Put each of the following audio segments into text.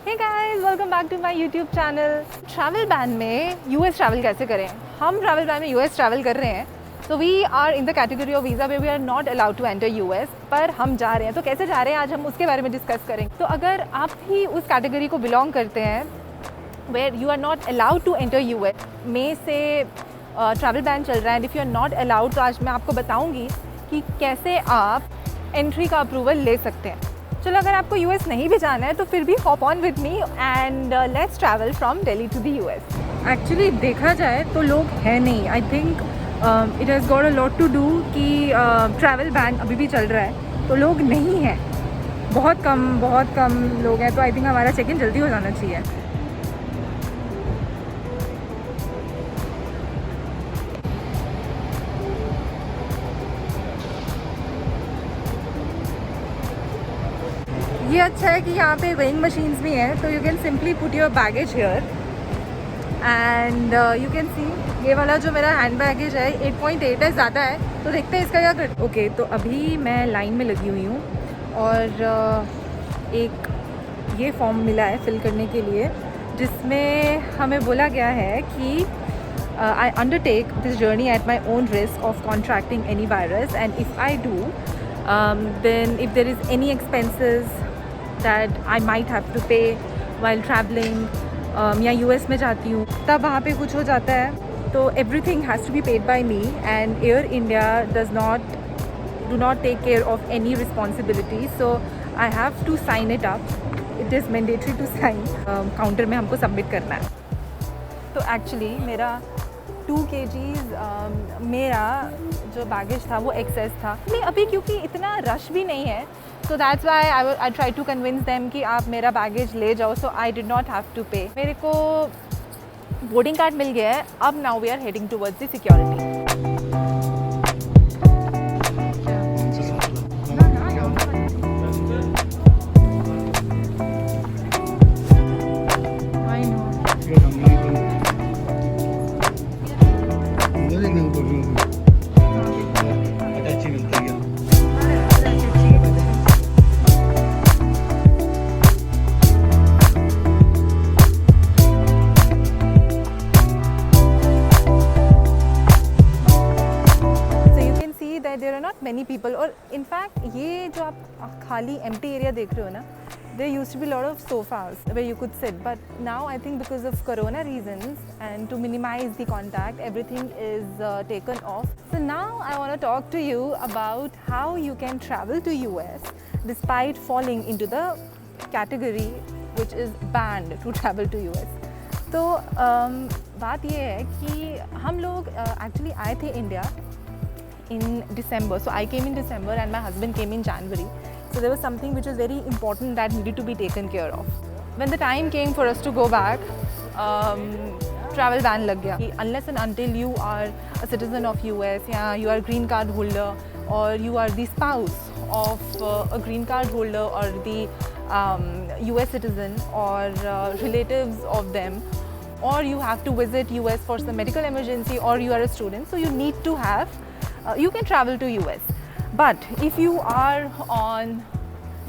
Hey guys, welcome back to my YouTube channel. Travel ban में US travel कैसे करें? हम ट्रैवल बैन में यूएस ट्रैवल कर रहे हैं, तो we are in the category of visa where we are not allowed to enter US, पर हम जा रहे हैं। तो कैसे जा रहे हैं आज हम उसके बारे में डिस्कस करेंगे। तो अगर आप भी उस कैटेगरी को बिलोंग करते हैं where you are not allowed to enter US, मई से ट्रैवल बैन चल रहा है and if you are not allowed, तो आज मैं आपको बताऊँगी कि कैसे आप एंट्री का अप्रूवल ले सकते हैं। चलो, अगर आपको यूएस नहीं भी जाना है तो फिर भी hop on with me and let's travel from Delhi to the US. Actually देखा जाए तो लोग हैं नहीं। I think it has got a lot to do कि ट्रैवल बैन अभी भी चल रहा है, तो लोग नहीं हैं, बहुत कम लोग हैं। तो आई थिंक हमारा चेक इन जल्दी हो जाना चाहिए। ये अच्छा है कि यहाँ पे वेइंग मशीन्स भी हैं, तो you can simply put your baggage here and you can see ये वाला जो मेरा हैंड बैगेज है 8.8 है, ज़्यादा है, तो देखते हैं इसका क्या कर। ओके, तो अभी मैं लाइन में लगी हुई हूँ और एक ये फॉर्म मिला है फिल करने के लिए, जिसमें हमें बोला गया है कि I undertake this journey at my own risk of contracting any virus, and if I do, then if there is any expenses that I might have to pay while traveling, या US में जाती हूँ तब वहाँ पे कुछ हो जाता है, तो everything has to be paid by me, and Air India do not take care of any responsibility, so I have to sign it up. It is mandatory to sign. Counter में हमको सबमिट करना है। तो actually मेरा 2 kgs मेरा जो baggage था वो एक्सेस था नहीं अभी, क्योंकि इतना रश भी नहीं है, so that's why I try to convince them कि आप मेरा बैगेज ले जाओ, so I did not have to pay. मेरे को बोर्डिंग कार्ड मिल गया है। अब now we are heading towards the security. There are not many people, और इनफैक्ट ये जो आप खाली एम्प्टी एरिया देख रहे हो ना, there used to be a lot of sofas where you could sit, but now I think because of corona reasons and to minimize the contact, everything is taken off. So now I want to talk to you about how you can travel to US despite falling into the category which is banned to travel to US. तो बात ये है कि हम लोग actually आए थे India in December, so I came in December and my husband came in January. So there was something which was very important that needed to be taken care of. When the time came for us to go back, travel ban lag gaya. Unless and until you are a citizen of US, yeah, you are a green card holder, or you are the spouse of a green card holder or the US citizen, or relatives of them, or you have to visit US for some medical emergency, or you are a student, so you need to have you can travel to US. But if you are on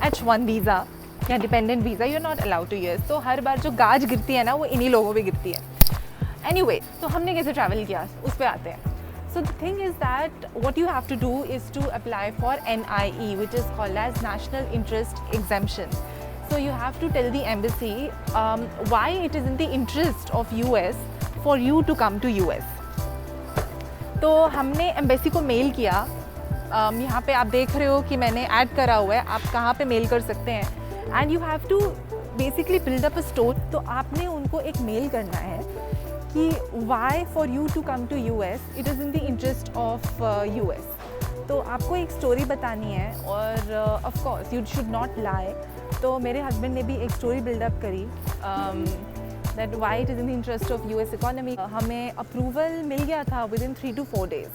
H1 visa या dependent visa, you're not allowed to US. तो हर बार जो गाज गिरती है ना, वो इन्हीं लोगों पे गिरती है। Anyway, तो हमने कैसे travel किया उस पे आते हैं। So the thing is that what you have to do is to apply for NIE, which is called as National Interest Exemption. So you have to tell the embassy why it is in the interest of US for you to come to US. तो हमने embassy को mail किया। यहाँ पे आप देख रहे हो कि मैंने ऐड करा हुआ है, आप कहाँ पे मेल कर सकते हैं, and you have to basically build up a story. तो आपने उनको एक मेल करना है कि why for you to come to US, it is in the interest of US। तो आपको एक स्टोरी बतानी है, और of course you should not lie. तो मेरे हस्बैंड ने भी एक स्टोरी बिल्डअप करी that why it is in the interest of US economy. हमें अप्रूवल मिल गया था within 3 to 4 days.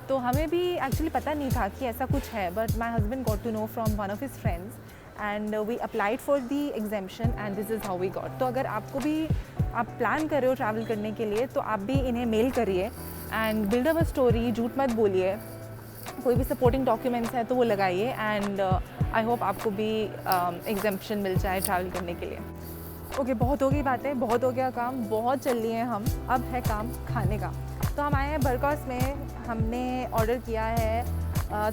तो हमें भी एक्चुअली पता नहीं था कि ऐसा कुछ है, but my husband got to know from one of his friends and we applied for the exemption and this is how we got. तो अगर आपको भी आप प्लान कर रहे हो ट्रैवल करने के लिए, तो आप भी इन्हें मेल करिए and build up a story, झूठ मत बोलिए, कोई भी सपोर्टिंग डॉक्यूमेंट्स है तो वो लगाइए, एंड आई होप आपको भी एग्जामेशन मिल जाए ट्रैवल करने के लिए। ओके, बहुत हो गई बातें, बहुत हो गया काम, बहुत चल लिए हैं हम, अब है काम खाने का। तो हम आए हैं बरकॉस में, हमने ऑर्डर किया है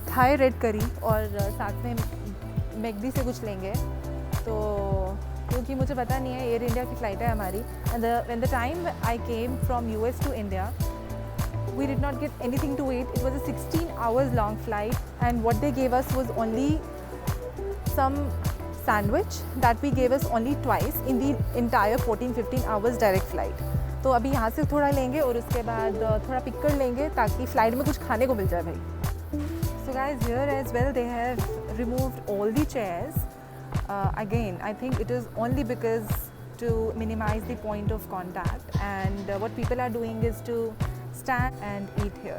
थाई रेड करी और साथ में मैकडी से कुछ लेंगे। तो क्योंकि मुझे पता नहीं है, एयर इंडिया की फ़्लाइट है हमारी, and when the time I came from US to India we did not get anything to eat. It was a 16 hours long flight, and what they gave us was only some sandwich that we gave us only twice in the entire 14-15 hours direct flight. तो अभी यहाँ से थोड़ा लेंगे और उसके बाद थोड़ा पिक कर लेंगे ताकि फ़्लाइट में कुछ खाने को मिल जाए भाई। So guys, here as well they have removed all the chairs. Again, I think it is only because to minimize the point of contact, and what people are doing is to stand and eat here.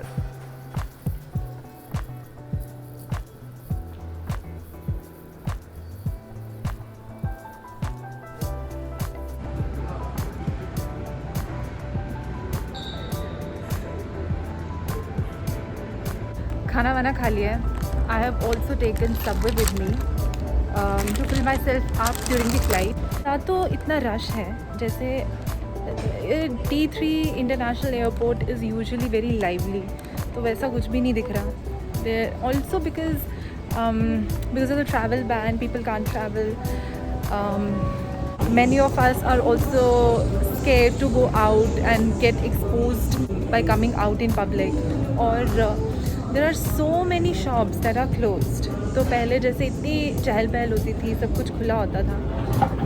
खाना वाना खा लिया है। I have also taken subway with me to fill myself up during the flight. ना तो इतना rush है, जैसे T3 international airport is usually very lively, तो वैसा कुछ भी नहीं दिख रहा। There also because of the travel ban, people can't travel. Many of us are also scared to go out and get exposed by coming out in public, और there are so many shops that are closed. तो पहले जैसे इतनी चहल पहल होती थी, सब कुछ खुला होता था,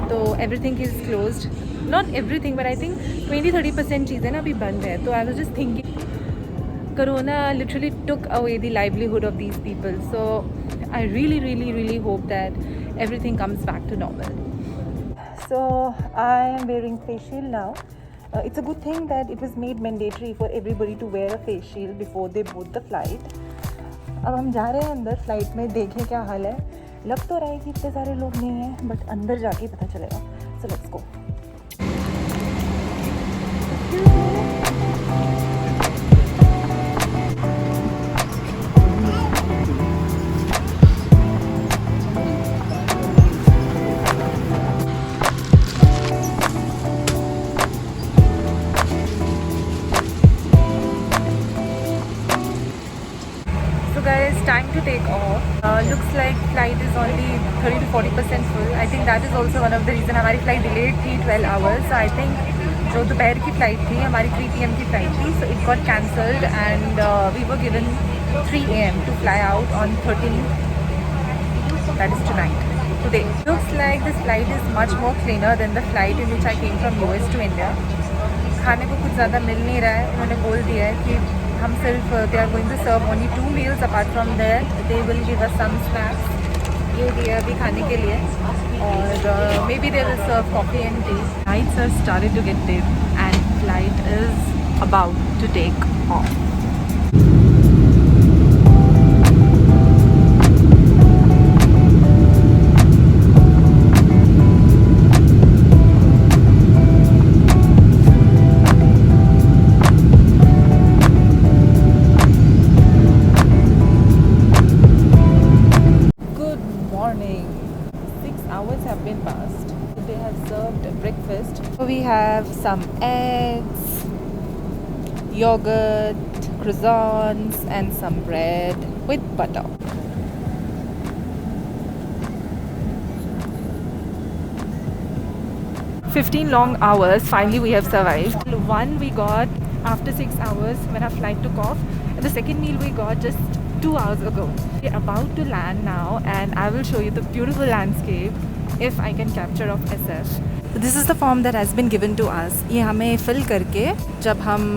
तो everything is closed. Not everything, but I think 20-30% चीज़ें ना अभी बंद है। तो I was just thinking, Corona literally took away the livelihood of these people. So I really hope that everything comes back to normal. So I am wearing face shield now. It's a good thing that it was made mandatory for everybody to wear a face shield before they board the flight. अब हम जा रहे हैं अंदर flight में, देखें क्या हाल है। लग तो रहा है कि इतने सारे लोग नहीं हैं, बट अंदर जाके पता चलेगा। So let's go. So guys, time to take off. Looks like flight is only 30-40% full. I think that is also one of the reason हमारी flight delayed थी 12 hours. So I think जो दोपहर की flight थी, हमारी 3 PM की flight थी, so it got cancelled, and we were given 3 AM to fly out on 13th. That is tonight. Today. Looks like this flight is much more cleaner than the flight in which I came from US to India. खाने को कुछ ज़्यादा मिल नहीं रहा है। उन्होंने बोल दिया है कि हम सिर्फ they are going to serve only 2 meals. Apart from that, they will give us some snacks. ये दिया अभी खाने के लिए, और maybe they will serve coffee and tea. Lights are started to get dim, and flight is about to take off. We have some eggs, yogurt, croissants, and some bread with butter. "15 long hours, finally we have survived. One we got after 6 hours when our flight took off, and the second meal we got just 2 hours ago. We're about to land now, and I will show you the beautiful landscape if I can capture of SF. So this is the form that has been given to us. ये हमें fill करके जब हम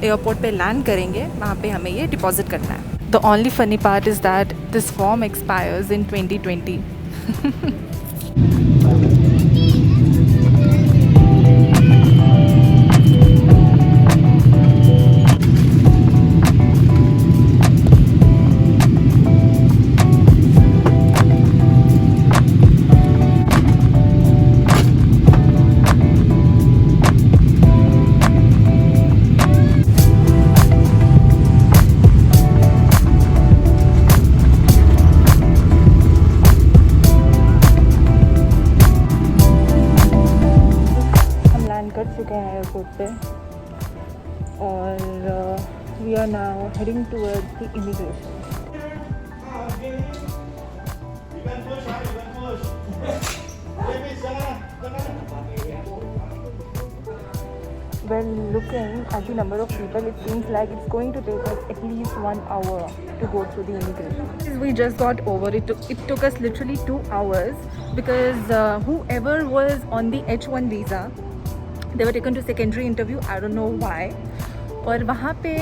airport पे land करेंगे, वहाँ पे हमें ये डिपॉजिट करना है। The only funny part is that this form expires in 2020. चुके हैं एयरपोर्ट पे और we are now heading towards the immigration. Well, looking at the number of people, it seems like it's going to take us at least 1 hour to go through the immigration. We just got over it. It took us literally 2 hours because whoever was on the H1 visa, they were taken to secondary interview. I don't know why. और वहाँ पे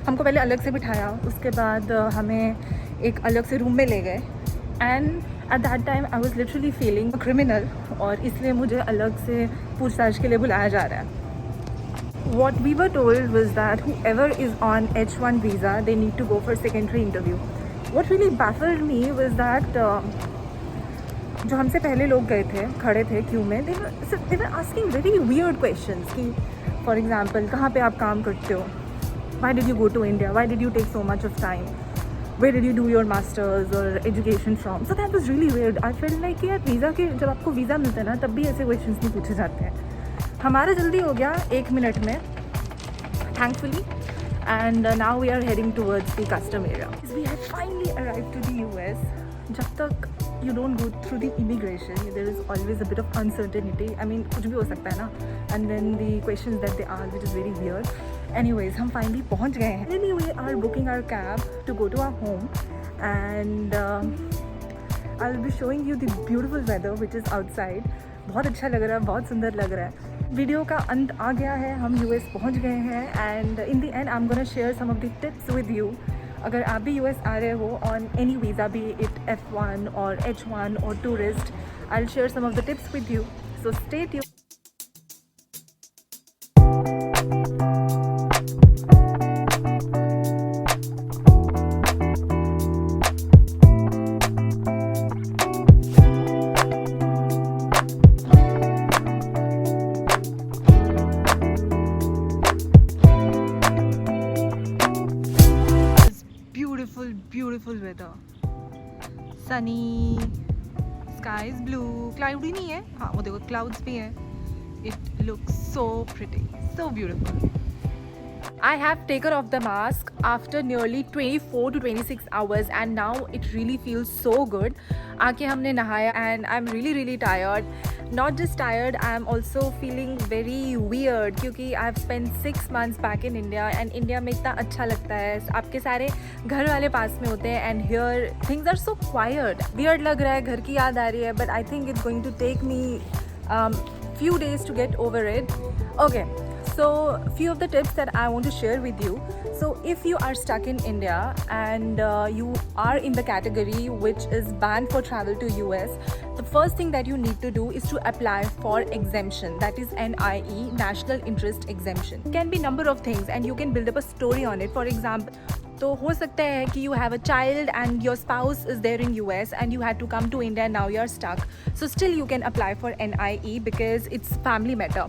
हमको पहले अलग से बिठाया, उसके बाद हमें एक अलग से रूम में ले गए. And at that time I was literally feeling criminal और इसलिए मुझे अलग से पूछताछ के लिए बुलाया जा रहा है. What we were told was that whoever is on H1 visa, they need to go for secondary interview. What really baffled me was that जो हमसे पहले लोग गए थे, खड़े थे क्यू में, they were asking very weird questions कि for example कहाँ पे आप काम करते हो, why did you go to India, why did you take so much of time, where did you do your masters or education from. So that was really weird. I felt like कि यार visa के जब आपको visa मिलता है ना तब भी ऐसे क्वेश्चंस नहीं पूछे जाते हैं. हमारा जल्दी हो गया 1 मिनट में thankfully, and now we are heading towards the custom area. We had finally arrived to the US. जब तक you don't go through the immigration, there is always a bit of uncertainty. I mean कुछ भी हो सकता है ना. And then the questions that they ask, which is very weird. Anyways, हम finally पहुंच गए हैं. Anyway, we are booking our cab to go to our home, and I'll be showing you the beautiful weather which is outside. बहुत अच्छा लग रहा है, बहुत सुंदर लग रहा है. वीडियो का अंत आ गया है, हम यूएस पहुंच गए हैं, and in the end I am gonna share some of the tips with you. अगर आप भी यूएस आ रहे हो on any visa, be it F1 और H1 और tourist, I will share some of the tips with you, so stay tuned. Beautiful weather, sunny, sky is blue, cloudy नहीं है, हाँ वो देखो clouds भी हैं. It looks so pretty, so beautiful. I have taken off the mask after nearly 24 to 26 hours and now it really feels so good. आके हमने नहाया and I'm really tired. Not just tired, I'm also feeling very weird क्योंकि I've spent 6 months back in India and India में इतना अच्छा लगता है, आपके सारे घर वाले पास में होते हैं, and here things are so quiet. Weird लग रहा है, घर की याद आ रही है, but I think it's going to take me few days to get over it. Okay. So few of the tips that I want to share with you. So if you are stuck in India and you are in the category which is banned for travel to US, the first thing that you need to do is to apply for exemption, that is NIE, National Interest Exemption. It can be number of things and you can build up a story on it. For example, तो हो सकता है कि you have a child and your spouse is there in US and you had to come to India and now you're stuck. So still you can apply for NIE because it's family matter.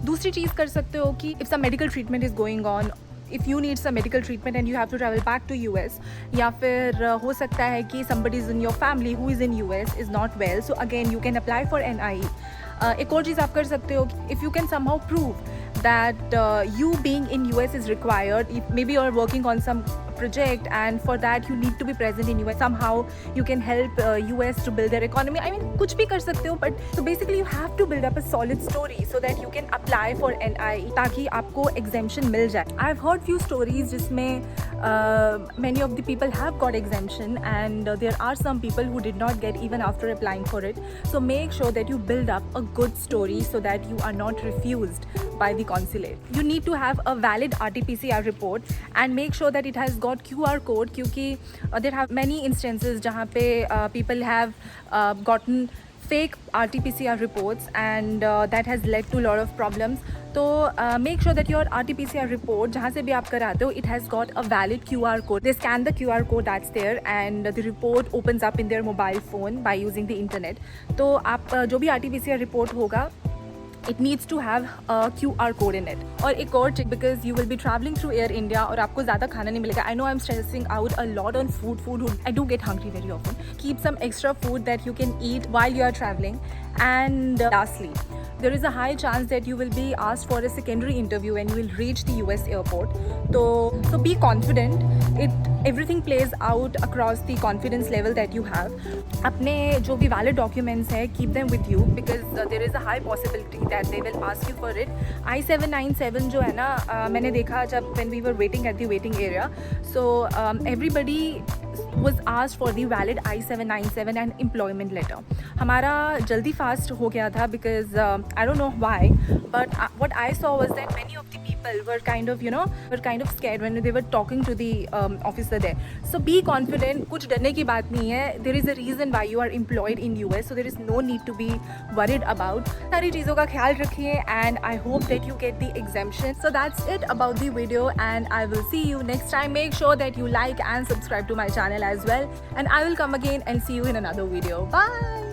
दूसरी चीज़ कर सकते हो कि if some medical treatment is going on, if you need some medical treatment and you have to travel back to US, या फिर हो सकता है कि somebody is in your family who is in US is not well, so again you can apply for NIE. एक और चीज़ आप कर सकते हो, if you can somehow prove that you being in US is required, if maybe you're working on some project and for that you need to be present in US, somehow you can help US to build their economy. I mean कुछ भी कर सकते हो, but so basically you have to build up a solid story so that you can apply for NIE ताकि आपको exemption मिल जाए. I've heard few stories जिसमें many of the people have got exemption and there are some people who did not get even after applying for it. So make sure that you build up a good story so that you are not refused by the consulate. You need to have a valid RT-PCR report and make sure that it has got QR code क्योंकि there have many instances जहाँ पे people have gotten fake RT-PCR reports and that has led to a lot of problems. तो make sure that your RT-PCR report जहाँ से भी आप कराते हो, it has got a valid QR code. They scan the QR code that's there and the report opens up in their mobile phone by using the internet. तो आप जो भी RT-PCR report होगा, it needs to have a QR code in it. और एक और check because you will be traveling through Air India और आपको ज़्यादा खाना नहीं मिलेगा. I know I'm stressing out a lot on food. I do get hungry very often. Keep some extra food that you can eat while you are traveling. And lastly, there is a high chance that you will be asked for a secondary interview when you will reach the US airport. So be confident. Everything plays out across the confidence level that you have. अपने जो भी valid documents है, keep them with you because there is a high possibility that they will ask you for it. I-797 जो है ना, मैंने देखा जब when we were waiting at the waiting area, so everybody was asked for the valid I-797 and employment letter. हमारा जल्दी fast हो गया था because I don't know why, but what I saw was that many of the people were kind of scared when they were talking to the officer there. So be confident. कुछ डरने की बात नहीं है. There is a reason why you are employed in US, so there is no need to be worried about. सारी चीज़ों का ख्याल रखिए and I hope that you get the exemption. So that's it about the video and I will see you next time. Make sure that you like and subscribe to my channel as well, and I will come again and see you in another video. Bye.